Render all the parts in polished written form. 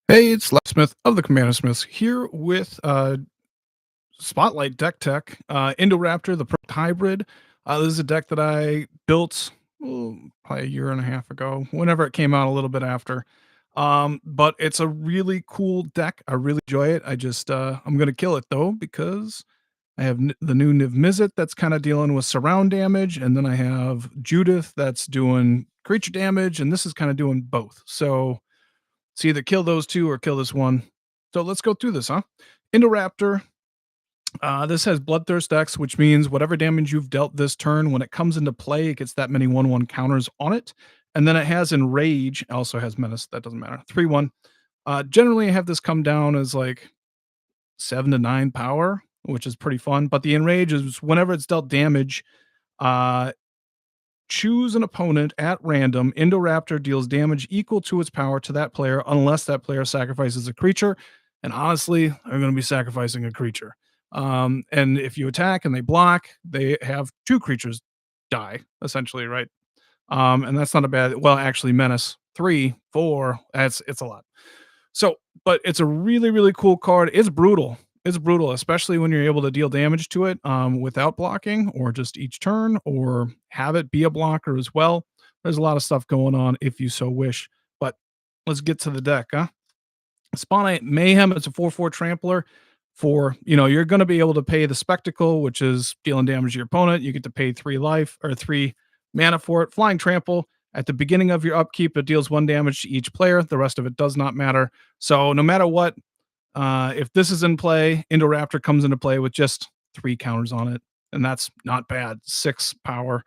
Hey, it's Smith of the Commander Smiths here with Spotlight Deck Tech, Indoraptor, the Pro Hybrid. This is a deck that I built probably a year and a half ago, whenever it came out, a little bit after. But it's a really cool deck. I really enjoy it. I'm gonna kill it though because I have the new Niv Mizzet that's kind of dealing with surround damage, and then I have Judith that's doing creature damage, and this is kind of doing both. So it's either kill those two or kill this one. So let's go through this, huh? Indoraptor. This has Bloodthirst X, which means whatever damage you've dealt this turn, when it comes into play, it gets that many 1/1 counters on it. And then it has Enrage, also has Menace, that doesn't matter. 3/1. Generally, I have this come down as like 7 to 9 power, which is pretty fun. But the Enrage is whenever it's dealt damage, uh, choose an opponent at random. Indoraptor deals damage equal to its power to that player unless that player sacrifices a creature. And honestly, I'm going to be sacrificing a creature. And if you attack and they block, they have two creatures die, essentially, right? And that's not a bad, well, actually, Menace 3, 4, it's a lot. So, but it's a really, really cool card. It's brutal. It's brutal, especially when you're able to deal damage to it without blocking, or just each turn, or have it be a blocker as well. There's a lot of stuff going on if you so wish. But let's get to the deck, huh? Spawnite Mayhem. It's a 4/4 trampler. You're going to be able to pay the spectacle, which is dealing damage to your opponent. You get to pay 3 life or 3 mana for it. Flying Trample. At the beginning of your upkeep, it deals 1 damage to each player. The rest of it does not matter. So no matter what, if this is in play, Indoraptor comes into play with just 3 counters on it, and that's not bad. 6 power.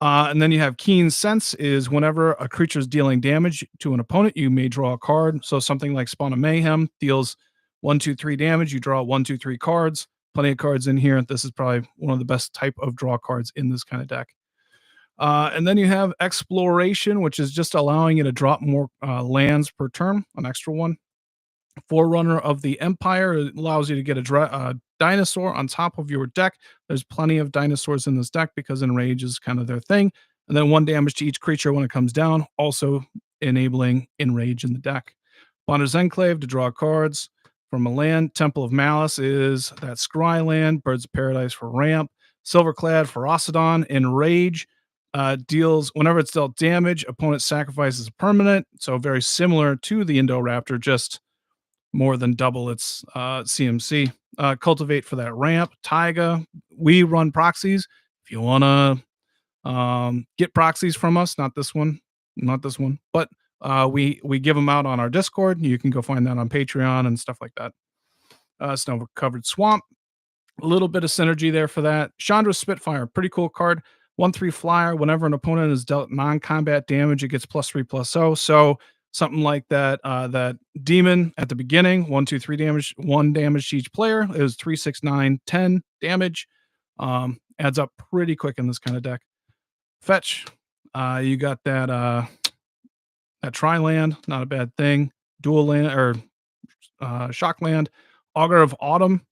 And then you have Keen Sense is whenever a creature is dealing damage to an opponent, you may draw a card. So something like Spawn of Mayhem deals 1, 2, 3 damage. You draw 1, 2, 3 cards. Plenty of cards in here. This is probably one of the best type of draw cards in this kind of deck. And then you have Exploration, which is just allowing you to drop more lands per turn, an extra one. Forerunner of the Empire. It allows you to get a dinosaur on top of your deck. There's plenty of dinosaurs in this deck because Enrage is kind of their thing. And then 1 damage to each creature when it comes down, also enabling Enrage in the deck. Bonder's Enclave to draw cards from a land. Temple of Malice is that Scry land. Birds of Paradise for ramp. Silverclad Ferocidon. Enrage deals, whenever it's dealt damage, opponent sacrifices a permanent. So very similar to the Indoraptor, just more than double its CMC. Cultivate for that ramp. Taiga, we run proxies. If you want to get proxies from us, not this one, but we give them out on our Discord. You can go find that on Patreon and stuff like that. Snow Covered Swamp, a little bit of synergy there for that. Chandra's Spitfire, pretty cool card. 1/3 flyer. Whenever an opponent is dealt non-combat damage, it gets +3/+0. So something like that. That demon at the beginning, 1, 2, 3 damage, 1 damage to each player. It was 3, 6, 9, 10 damage. Adds up pretty quick in this kind of deck. Fetch. You got that tri-land, not a bad thing. Dual land or shock land. Augur of Autumn.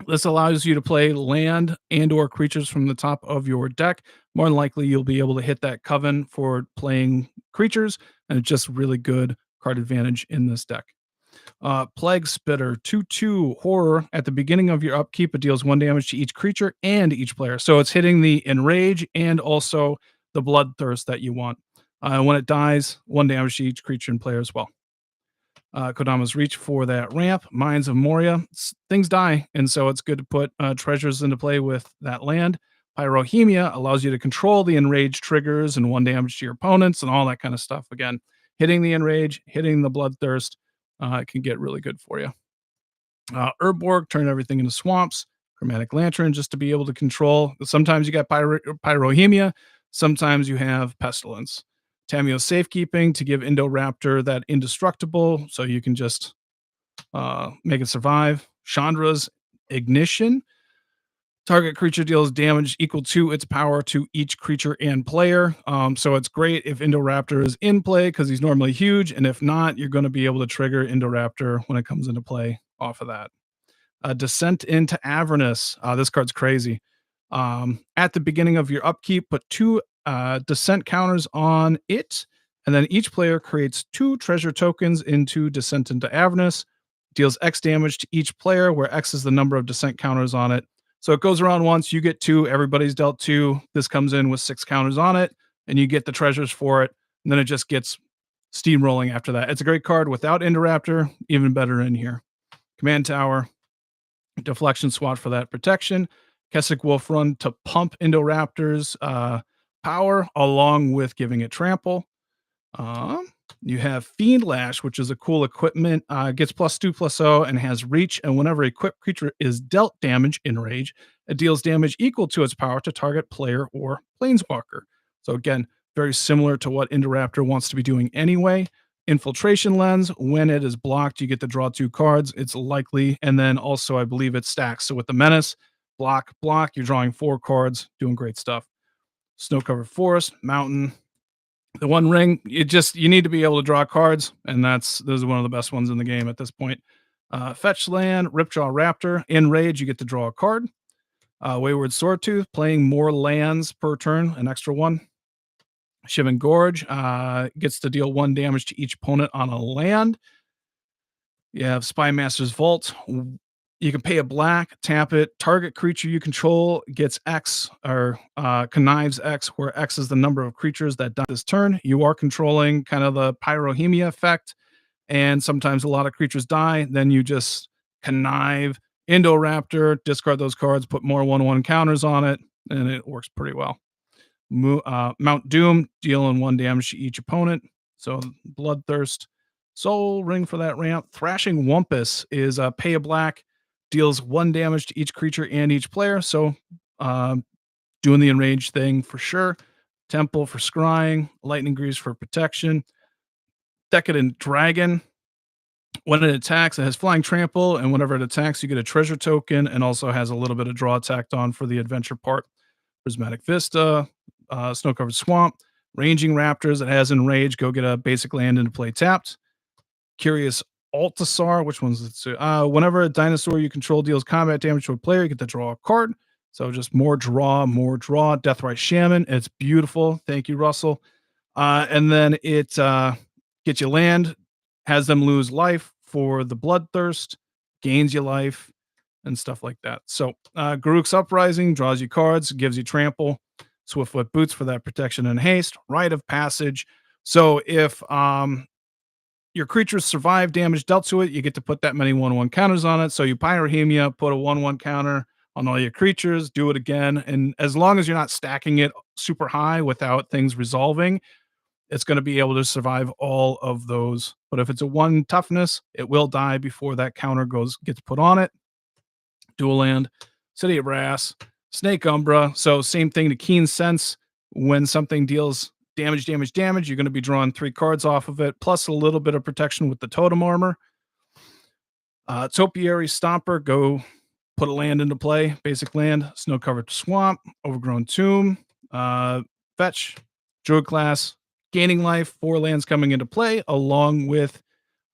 This allows you to play land and or creatures from the top of your deck. More than likely, you'll be able to hit that coven for playing creatures, and it's just really good card advantage in this deck. Plague Spitter, 2/2 horror. At the beginning of your upkeep, it deals 1 damage to each creature and each player. So it's hitting the Enrage and also the Bloodthirst that you want. When it dies, 1 damage to each creature and player as well. Kodama's Reach for that ramp. Mines of Moria. Things die, and so it's good to put treasures into play with that land. Pyrohemia allows you to control the Enrage triggers and 1 damage to your opponents and all that kind of stuff. Again, hitting the Enrage, hitting the Bloodthirst, it can get really good for you. Urborg, turn everything into swamps. Chromatic Lantern, just to be able to control. Sometimes you got Pyrohemia, sometimes you have Pestilence. Tamio Safekeeping to give Indoraptor that indestructible, so you can just make it survive. Chandra's Ignition. Target creature deals damage equal to its power to each creature and player. So it's great if Indoraptor is in play because he's normally huge, and if not, you're going to be able to trigger Indoraptor when it comes into play off of that. Descent into Avernus. This card's crazy. At the beginning of your upkeep, put 2 descent counters on it, And then each player creates 2 treasure tokens into Descent into Avernus, deals X damage to each player, where X is the number of descent counters on it. So it goes around once, you get 2, everybody's dealt 2. This comes in with 6 counters on it, and you get the treasures for it. And then it just gets steamrolling after that. It's a great card without Indoraptor, even better in here. Command Tower, deflection SWAT for that protection. Keswick Wolf Run to pump Indoraptor's power, along with giving it trample. Um, you have Fiend Lash, which is a cool equipment. Gets +2/+0 and has reach. And whenever a equipped creature is dealt damage in rage, it deals damage equal to its power to target player or planeswalker. So again, very similar to what Indoraptor wants to be doing anyway. Infiltration Lens, when it is blocked, you get to draw 2 cards. It's likely. And then also, I believe it stacks. So with the Menace, block, block, you're drawing 4 cards, doing great stuff. Snow Covered Forest, Mountain, the One Ring, you need to be able to draw cards, and this is one of the best ones in the game at this point. Fetch Land, Ripjaw Raptor. In Rage, you get to draw a card. Wayward Swordtooth, playing more lands per turn, an extra one. Shivan Gorge gets to deal 1 damage to each opponent on a land. You have Spy Master's Vault. You can pay a black, tap it. Target creature you control gets X, or connives X, where X is the number of creatures that die this turn. You are controlling kind of the Pyrohemia effect, and sometimes a lot of creatures die. Then you just connive Indoraptor, discard those cards, put more 1/1 counters on it, and it works pretty well. Mount Doom, dealing 1 damage to each opponent. So Bloodthirst. Soul Ring for that ramp. Thrashing Wumpus is pay a black, deals 1 damage to each creature and each player. So doing the enraged thing for sure. Temple for scrying. Lightning Grease for protection. Decadent Dragon. When it attacks, it has Flying Trample, and whenever it attacks, you get a treasure token, and also has a little bit of draw tacked on for the adventure part. Prismatic Vista, Snow Covered Swamp, Ranging Raptors. It has Enrage. Go get a basic land into play tapped. Curious Altasar, which one's it? Whenever a dinosaur you control deals combat damage to a player, you get to draw a card. So just more draw, more draw. Deathrite Shaman. It's beautiful. Thank you, Russell. And then it gets you land, has them lose life for the Bloodthirst, gains you life, and stuff like that. So Garuk's Uprising draws you cards, gives you trample. Swiftfoot Boots for that protection and haste. Rite of Passage. So if your creatures survive damage dealt to it, you get to put that many 1/1 counters on it. So you Pyrohemia, put a 1/1 counter on all your creatures, do it again. And as long as you're not stacking it super high without things resolving, it's going to be able to survive all of those. But if it's a 1 toughness, it will die before that counter gets put on it. Dual land, City of Brass, Snake Umbra. So same thing to Keen Sense. When something deals damage, you're going to be drawing 3 cards off of it, plus a little bit of protection with the totem armor. Topiary Stomper, go put a land into play. Basic land, Snow Covered Swamp, Overgrown Tomb, fetch, Druid class, gaining life, 4 lands coming into play, along with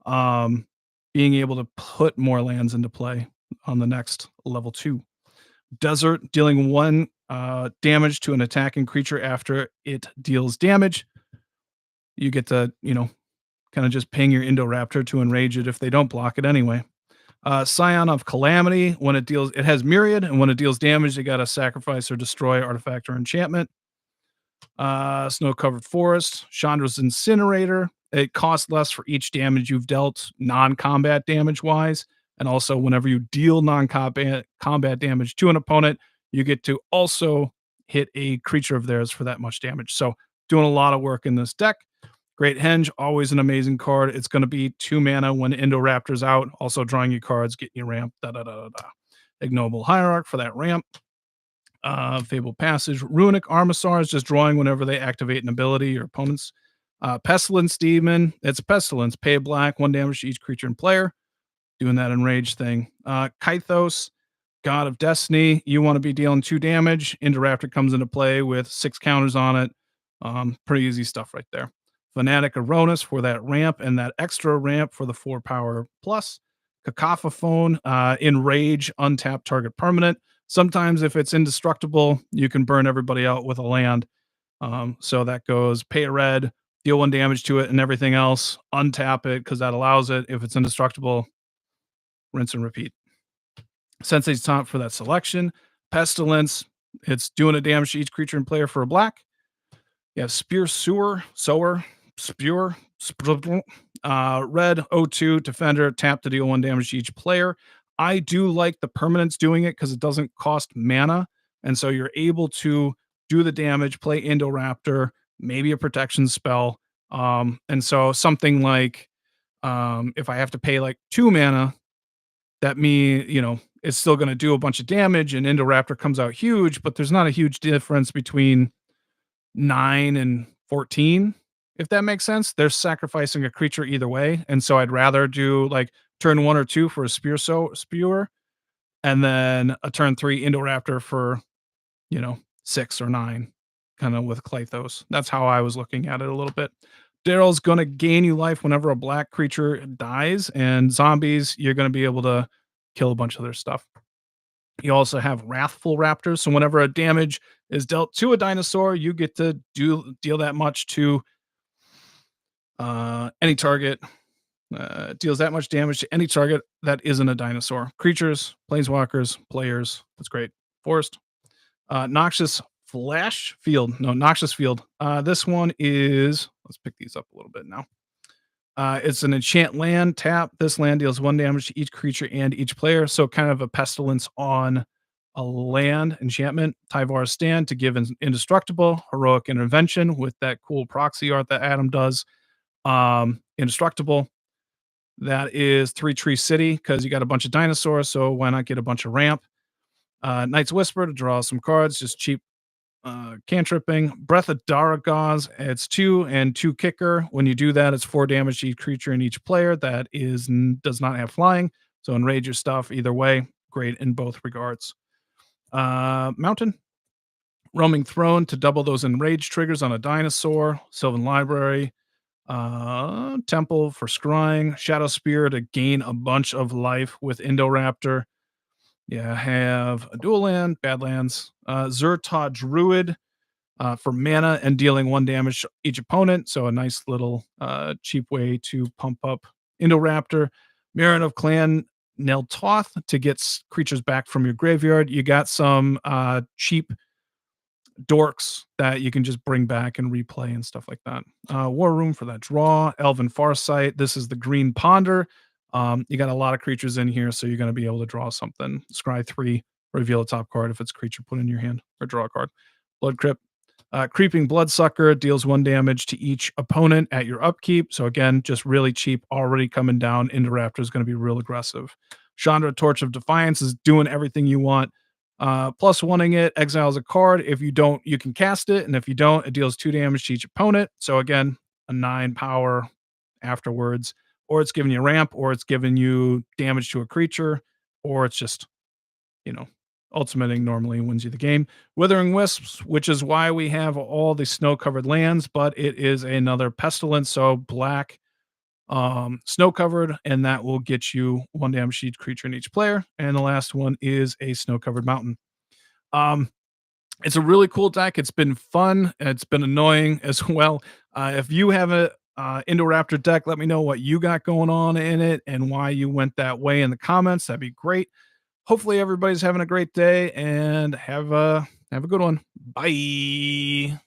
being able to put more lands into play on the next level 2. Desert, dealing 1 damage to an attacking creature after it deals damage. You get to, kind of just ping your Indoraptor to enrage it if they don't block it anyway. Scion of Calamity, when it has Myriad, and when it deals damage, you got to sacrifice or destroy artifact or enchantment. Snow Covered Forest, Chandra's Incinerator. It costs less for each damage you've dealt, non-combat damage wise. And also, whenever you deal non-combat damage to an opponent, you get to also hit a creature of theirs for that much damage. So, doing a lot of work in this deck. Great Henge, always an amazing card. It's going to be 2 mana when Indoraptor's out. Also, drawing you cards, getting you ramp. Ignoble Hierarch for that ramp. Fabled Passage. Runic Armasaur is just drawing whenever they activate an ability or opponents. Pestilence Demon. It's a Pestilence. Pay a black, 1 damage to each creature and player. Doing that enrage thing. Kythos, God of Destiny. You want to be dealing 2 damage. Indoraptor comes into play with 6 counters on it. Pretty easy stuff right there. Fanatic Aronis for that ramp and that extra ramp for the 4 power plus. Cacophophone, enrage, untap target permanent. Sometimes if it's indestructible, you can burn everybody out with a land. So that goes pay a red, deal 1 damage to it, and everything else, untap it because that allows it. If it's indestructible, rinse and repeat. Sensei's taunt for that selection. Pestilence, it's doing a damage to each creature and player for a black. You have Spear Sower, Spewer, red O2 Defender, tap to deal 1 damage to each player. I do like the permanence doing it because it doesn't cost mana. And so you're able to do the damage, play Indoraptor, maybe a protection spell. And so something like if I have to pay like 2 mana, that it's still going to do a bunch of damage and Indoraptor comes out huge, but there's not a huge difference between 9 and 14, if that makes sense. They're sacrificing a creature either way, and so I'd rather do, like, turn 1 or 2 for a Spewer, and then a turn 3 Indoraptor for, 6 or 9, kinda with Claythos. That's how I was looking at it a little bit. Daryl's gonna gain you life whenever a black creature dies, and zombies, you're gonna be able to kill a bunch of their stuff. You also have Wrathful Raptors, so whenever a damage is dealt to a dinosaur, you get to deal that much to any target. Deals that much damage to any target that isn't a dinosaur. Creatures, planeswalkers, players. That's great. Forest. Noxious Flash Field. No, Noxious Field. This one is, let's pick these up a little bit now. It's an enchant land tap. This land deals 1 damage to each creature and each player. So kind of a pestilence on a land enchantment. Tyvar Stand to give indestructible, heroic intervention with that cool proxy art that Adam does. Indestructible. That is 3 Tree City because you got a bunch of dinosaurs. So why not get a bunch of ramp? Knight's Whisper to draw some cards, just cheap cantripping. Breath of Daragaz, it's 2 and 2 kicker. When you do that, it's 4 damage to each creature and each player that does not have flying. So enrage your stuff either way. Great in both regards. Mountain. Roaming Throne to double those enrage triggers on a dinosaur. Sylvan Library. Temple for scrying. Shadow Spear to gain a bunch of life with Indoraptor. Yeah, have a dual land, Badlands, Zertaw Druid for mana and dealing 1 damage to each opponent. So a nice little cheap way to pump up Indoraptor. Mirren of Clan Neltoth to get creatures back from your graveyard. You got some cheap dorks that you can just bring back and replay and stuff like that. War Room for that draw. Elven Farsight. This is the Green Ponder. You got a lot of creatures in here, so you're going to be able to draw something. Scry 3, reveal a top card if it's a creature put in your hand, or draw a card. Blood Crypt. Creeping Bloodsucker deals 1 damage to each opponent at your upkeep. So again, just really cheap, already coming down. Indoraptor is going to be real aggressive. Chandra Torch of Defiance is doing everything you want. Plus wanting it, exiles a card. If you don't, you can cast it, and if you don't, it deals 2 damage to each opponent. So again, a 9 power afterwards. Or it's giving you ramp, or it's giving you damage to a creature, or it's just, ultimating normally wins you the game. Withering Wisps, which is why we have all the snow-covered lands, but it is another pestilence, so black, snow-covered, and that will get you 1 damage to each creature and each player. And the last one is a snow-covered mountain. It's a really cool deck. It's been fun. It's been annoying as well. If you have a Indoraptor deck, let me know what you got going on in it and why you went that way in the comments. That'd be great. Hopefully everybody's having a great day and have a good one. Bye.